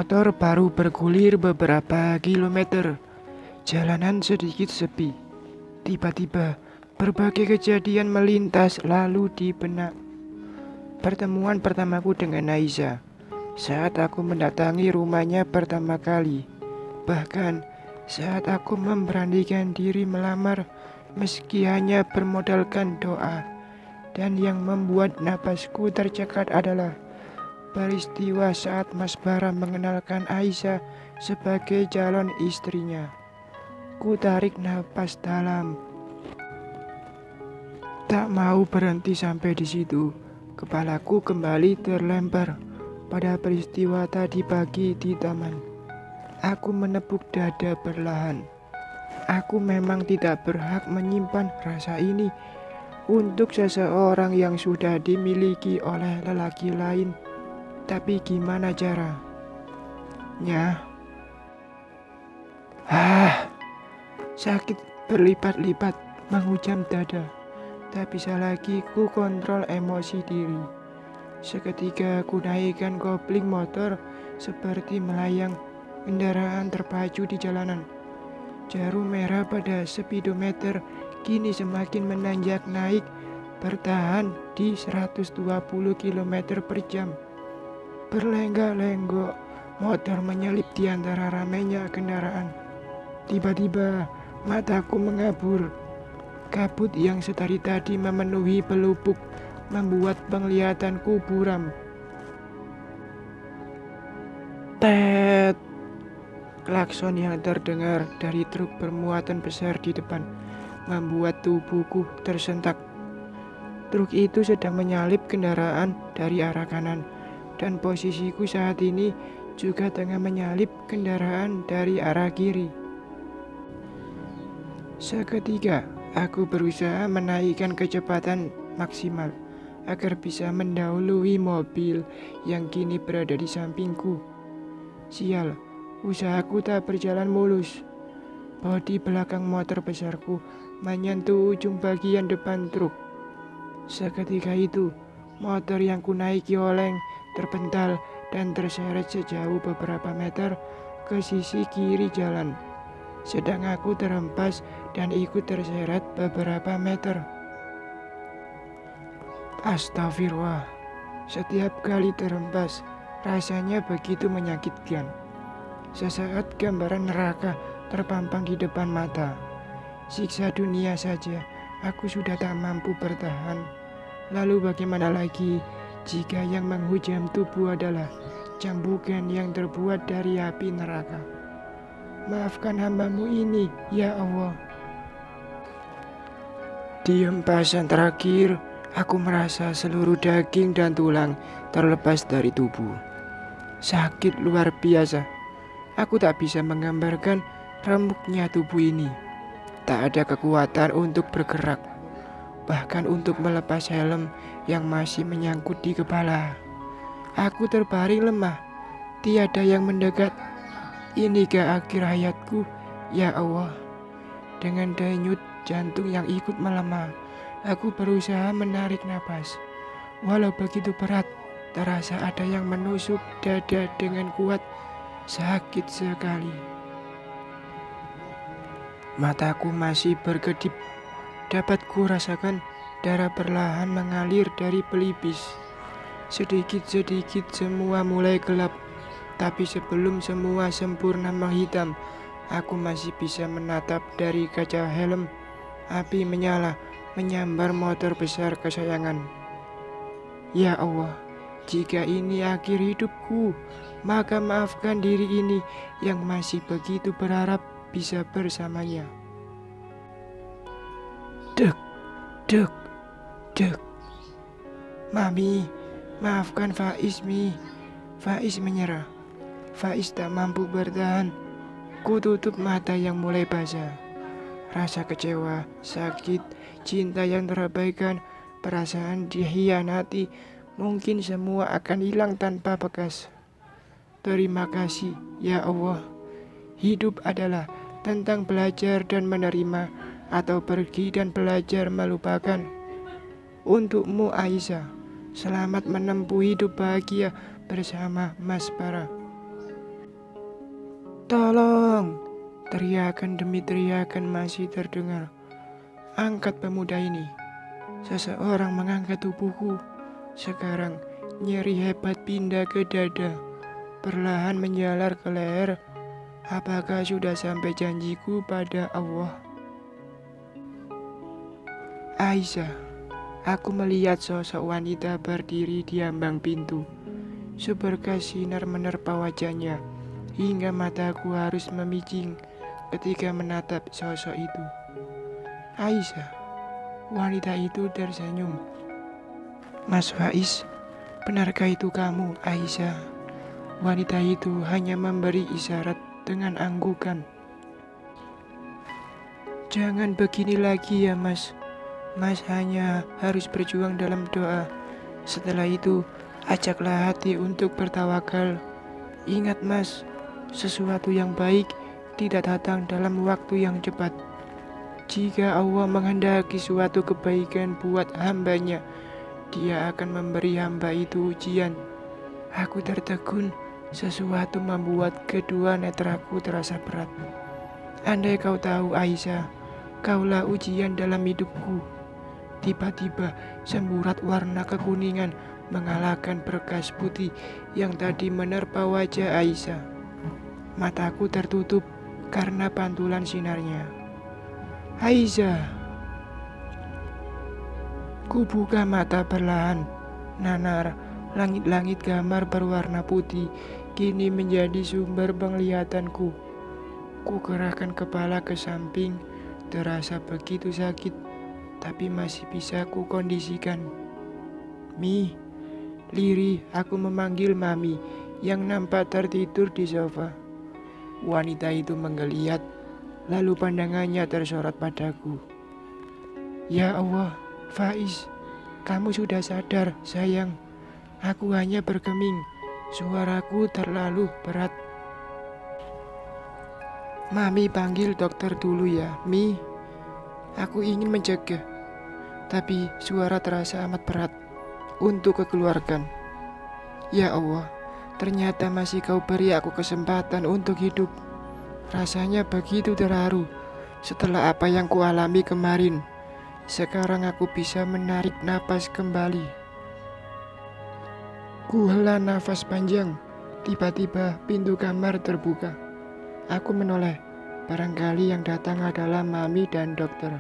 Motor baru bergulir beberapa kilometer. Jalanan sedikit sepi. Tiba-tiba, berbagai kejadian melintas lalu di benak. Pertemuan pertamaku dengan Aisyah saat aku mendatangi rumahnya pertama kali. Bahkan saat aku memberanikan diri melamar meski hanya bermodalkan doa. Dan yang membuat napasku tercekat adalah peristiwa saat Mas Bara mengenalkan Aisyah sebagai calon istrinya. Ku tarik napas dalam. Tak mau berhenti sampai di situ. Kepalaku kembali terlempar pada peristiwa tadi pagi di taman. Aku menepuk dada perlahan. Aku memang tidak berhak menyimpan rasa ini untuk seseorang yang sudah dimiliki oleh lelaki lain. Tapi gimana caranya? Sakit berlipat-lipat menghujam dada. Tak bisa lagi ku kontrol emosi diri. Seketika ku naikkan kopling motor seperti melayang. Kendaraan terpacu di jalanan. Jarum merah pada speedometer kini semakin menanjak naik, bertahan di 120 km per jam. Berlenggak-lenggok, motor menyelip di antara ramainya kendaraan. Tiba-tiba, mataku mengabur. Kabut yang setari tadi memenuhi pelupuk, membuat penglihatanku buram. Tet! Klakson yang terdengar dari truk bermuatan besar di depan membuat tubuhku tersentak. Truk itu sedang menyalip kendaraan dari arah kanan, dan posisiku saat ini juga tengah menyalip kendaraan dari arah kiri. Seketika, aku berusaha menaikkan kecepatan maksimal agar bisa mendahului mobil yang kini berada di sampingku. Sial, usahaku tak berjalan mulus. Bodi belakang motor besarku menyentuh ujung bagian depan truk. Seketika itu, motor yang kunaiki oleng, terpental dan terseret sejauh beberapa meter ke sisi kiri jalan. Sedang aku terhempas dan ikut terseret beberapa meter. Astagfirullah, setiap kali terhempas rasanya begitu menyakitkan. Sesaat gambaran neraka terpampang di depan mata. Siksa dunia saja aku sudah tak mampu bertahan. Lalu bagaimana lagi jika yang menghujam tubuh adalah cambukan yang terbuat dari api neraka? Maafkan hamba-Mu ini, ya Allah. Di hempasan terakhir, aku merasa seluruh daging dan tulang terlepas dari tubuh. Sakit luar biasa. Aku tak bisa menggambarkan remuknya tubuh ini. Tak ada kekuatan untuk bergerak, bahkan untuk melepas helm yang masih menyangkut di kepala. Aku terbaring lemah, tiada yang mendekat. Inikah akhir hayatku, ya Allah? Dengan denyut jantung yang ikut melemah, aku berusaha menarik napas. Walau begitu berat, terasa ada yang menusuk dada dengan kuat. Sakit sekali. Mataku masih berkedip. Dapat ku rasakan darah perlahan mengalir dari pelipis. Sedikit-sedikit semua mulai gelap. Tapi sebelum semua sempurna menghitam, aku masih bisa menatap dari kaca helm. Api menyala, menyambar motor besar kesayangan. Ya Allah, jika ini akhir hidupku, maka maafkan diri ini yang masih begitu berharap bisa bersamanya. Dek, dek, dek. Mami, maafkan Faiz, Mi. Faiz menyerah. Faiz tak mampu bertahan. Ku tutup mata yang mulai basah. Rasa kecewa, sakit, cinta yang terabaikan, perasaan dikhianati, mungkin semua akan hilang tanpa bekas. Terima kasih, ya Allah. Hidup adalah tentang belajar dan menerima, atau pergi dan belajar melupakan. Untukmu Aisyah, selamat menempuh hidup bahagia bersama Mas Bara. Tolong! Teriakan demi teriakan masih terdengar. Angkat pemuda ini. Seseorang mengangkat tubuhku. Sekarang nyeri hebat pindah ke dada. Perlahan menjalar ke leher. Apakah sudah sampai janjiku pada Allah? Aisyah. Aku melihat sosok wanita berdiri di ambang pintu. Seberkas sinar menerpa wajahnya, hingga mataku harus memicing ketika menatap sosok itu. Aisyah, wanita itu tersenyum. Mas Faiz, benarkah itu kamu, Aisyah? Wanita itu hanya memberi isyarat dengan anggukan. Jangan begini lagi ya Mas. Mas hanya harus berjuang dalam doa. Setelah itu, ajaklah hati untuk bertawakal. Ingat Mas, sesuatu yang baik tidak datang dalam waktu yang cepat. Jika Allah menghendaki suatu kebaikan buat hambanya, Dia akan memberi hamba itu ujian. Aku tertegun, sesuatu membuat kedua netraku terasa berat. Andai kau tahu Aisyah, kaulah ujian dalam hidupku. Tiba-tiba semburat warna kekuningan mengalahkan berkas putih yang tadi menerpa wajah Aisyah. Mataku tertutup karena pantulan sinarnya. Aisyah. Ku buka mata perlahan. Nanar, langit-langit gambar berwarna putih kini menjadi sumber penglihatanku. Ku kerahkan kepala ke samping, terasa begitu sakit, tapi masih bisa ku kondisikan. Mi, lirih aku memanggil Mami yang nampak tertidur di sofa. Wanita itu menggeliat, lalu pandangannya tersorot padaku. Ya Allah, Faiz, kamu sudah sadar, sayang. Aku hanya bergeming, suaraku terlalu berat. Mami panggil dokter dulu ya, Mi. Aku ingin mencegah, tapi suara terasa amat berat untuk kekeluargaan. Ya Allah, ternyata masih kau beri aku kesempatan untuk hidup. Rasanya begitu terharu setelah apa yang kualami kemarin. Sekarang aku bisa menarik napas kembali. Ku hela nafas panjang. Tiba-tiba pintu kamar terbuka. Aku menoleh. Barangkali yang datang adalah Mami dan dokter.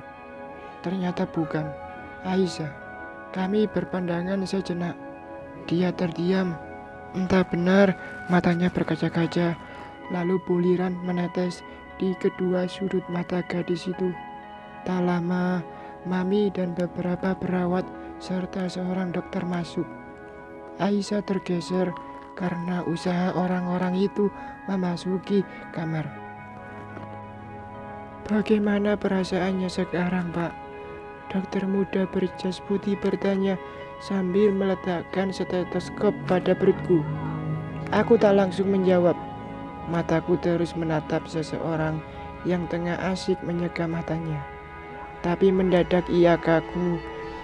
Ternyata bukan. Aisyah. Kami berpandangan sejenak. Dia terdiam. Entah benar, matanya berkaca-kaca. Lalu buliran menetes di kedua sudut mata gadis itu. Tak lama, Mami dan beberapa perawat serta seorang dokter masuk. Aisyah tergeser karena usaha orang-orang itu memasuki kamar. Bagaimana perasaannya sekarang, Pak? Dokter muda berjas putih bertanya sambil meletakkan stetoskop pada perutku. Aku tak langsung menjawab. Mataku terus menatap seseorang yang tengah asik menyeka matanya. Tapi mendadak ia kaku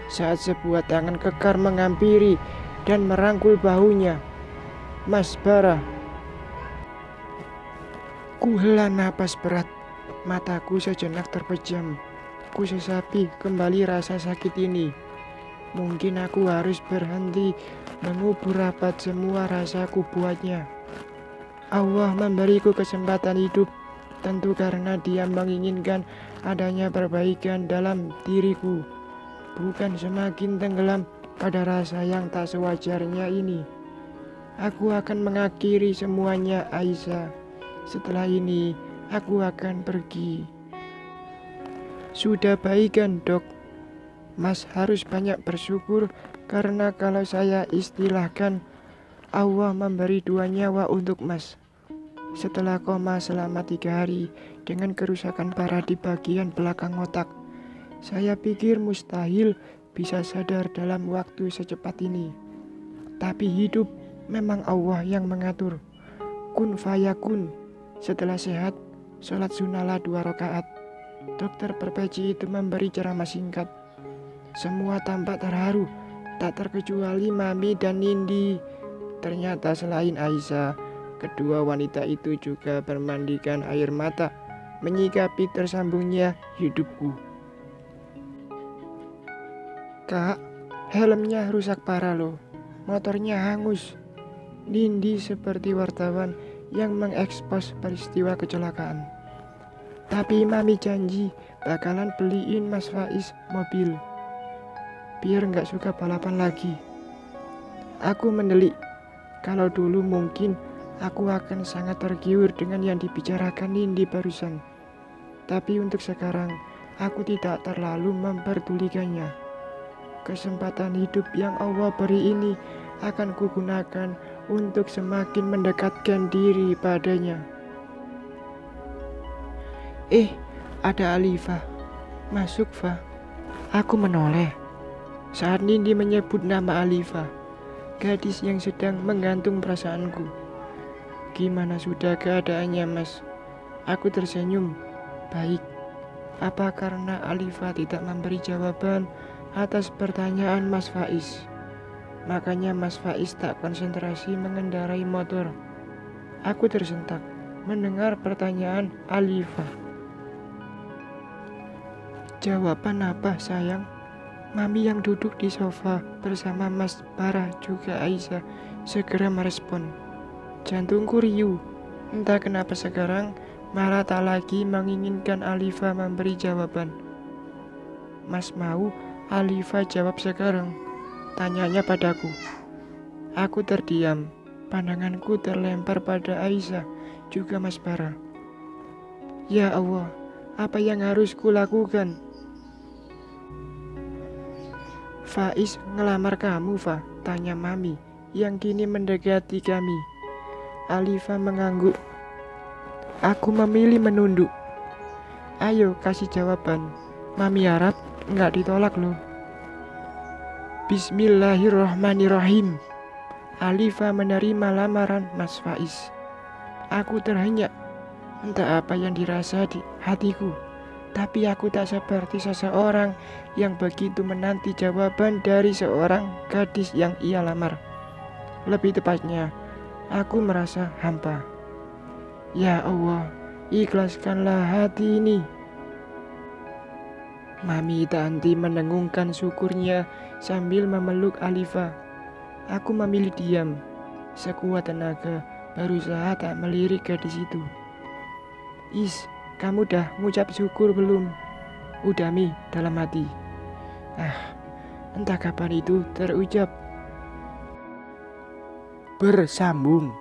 saat sebuah tangan kekar menghampiri dan merangkul bahunya. Mas Bara. Ku hela napas berat. Mataku sejenak terpejam. Ku sesapi kembali rasa sakit ini. Mungkin aku harus berhenti mengubur rapat semua rasaku buatnya. Allah memberiku kesempatan hidup, tentu karena Dia menginginkan adanya perbaikan dalam diriku, bukan semakin tenggelam pada rasa yang tak sewajarnya ini. Aku akan mengakhiri semuanya, Aisyah. Setelah ini, aku akan pergi. Sudah baik kan, Dok? Mas harus banyak bersyukur karena kalau saya istilahkan, Allah memberi 2 nyawa untuk Mas. Setelah koma selama 3 hari dengan kerusakan parah di bagian belakang otak, saya pikir mustahil bisa sadar dalam waktu secepat ini. Tapi hidup memang Allah yang mengatur. Kun fayakun. Setelah sehat, sholat sunnalah 2 rakaat. Dokter berpeci itu memberi ceramah singkat. Semua tampak terharu, tak terkecuali Mami dan Nindi. Ternyata selain Aisyah, Kedua wanita itu juga bermandikan air mata, menyikapi tersambungnya hidupku. Kak, helmnya rusak parah loh. Motornya hangus. Nindi seperti wartawan yang mengekspos peristiwa kecelakaan. Tapi Mami janji bakalan beliin Mas Faiz mobil, biar nggak suka balapan lagi. Aku mendelik. Kalau dulu mungkin aku akan sangat tergiur dengan yang dibicarakan Nindi barusan. Tapi untuk sekarang, aku tidak terlalu memperdulikannya. Kesempatan hidup yang Allah beri ini akan kugunakan untuk semakin mendekatkan diri padanya. Ada Alifah. Masuk, Fa. Aku menoleh saat Nindi menyebut nama Alifah, gadis yang sedang menggantung perasaanku. Gimana sudah keadaannya, Mas? Aku tersenyum. Baik. Apa karena Alifah tidak memberi jawaban atas pertanyaan Mas Faiz? Makanya Mas Faiz tak konsentrasi mengendarai motor. Aku tersentak mendengar pertanyaan Alifah. Jawaban apa, sayang? Mami yang duduk di sofa bersama Mas Barah juga Aisyah segera merespon. Jantungku riuh. Entah kenapa sekarang malah tak lagi menginginkan Alifah memberi jawaban. Mas mau Alifah jawab sekarang? Tanyanya padaku. Aku terdiam. Pandanganku terlempar pada Aisyah juga Mas Barah. Ya Allah, apa yang harus kulakukan? Faiz ngelamar kamu, Fa? Tanya Mami yang kini mendekati kami. Alifah mengangguk. Aku memilih menunduk. Ayo kasih jawaban. Mami harap nggak ditolak loh. Bismillahirrohmanirrohim. Alifah menerima lamaran Mas Faiz. Aku terhenyak. Entah apa yang dirasa di hatiku. Tapi aku tak seperti seseorang yang begitu menanti jawaban dari seorang gadis yang ia lamar. Lebih tepatnya, aku merasa hampa. Ya Allah, ikhlaskanlah hati ini. Mami tak henti mendengungkan syukurnya sambil memeluk Alifah. Aku memilih diam. Sekuat tenaga, berusaha tak melirik gadis itu. Kamu dah ngucap syukur belum? Udah Mi, dalam hati. Entah kapan itu terucap. Bersambung.